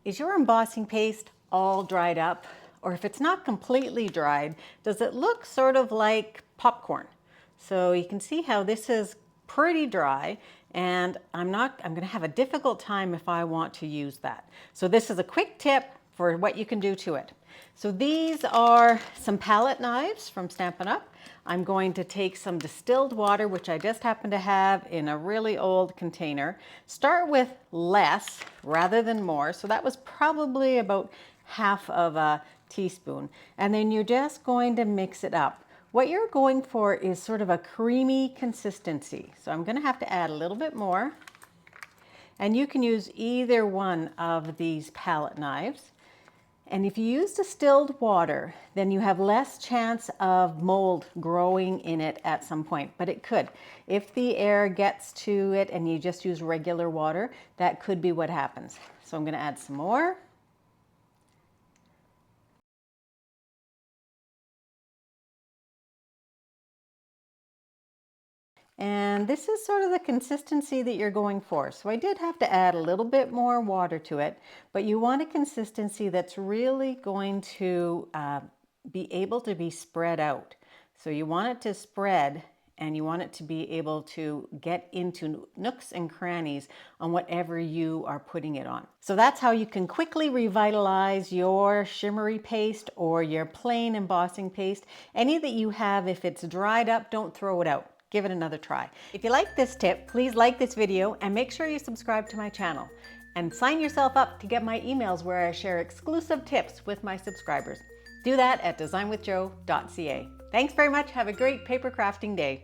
Is your embossing paste all dried up? Or if it's not completely dried, does it look sort of like popcorn? So you can see how this is pretty dry, and I'm going to have a difficult time if I want to use that. So this is a quick tip for what you can do to it. So these are some palette knives from Stampin' Up. I'm going to take some distilled water, which I just happen to have in a really old container. Start with less rather than more. So that was probably about half of a teaspoon. And then you're just going to mix it up. What you're going for is sort of a creamy consistency. So I'm going to have to add a little bit more. And you can use either one of these palette knives. And if you use distilled water, then you have less chance of mold growing in it at some point, but it could. If the air gets to it and you just use regular water, that could be what happens. So I'm going to add some more. And this is sort of the consistency that you're going for. So I did have to add a little bit more water to it, but you want a consistency that's really going to be able to be spread out. So you want it to spread, and you want it to be able to get into nooks and crannies on whatever you are putting it on. So that's how you can quickly revitalize your shimmery paste or your plain embossing paste. Any that you have, if it's dried up, don't throw it out. Give it another try. If you like this tip, please like this video and make sure you subscribe to my channel. And sign yourself up to get my emails where I share exclusive tips with my subscribers. Do that at designwithjo.ca. Thanks very much. Have a great paper crafting day.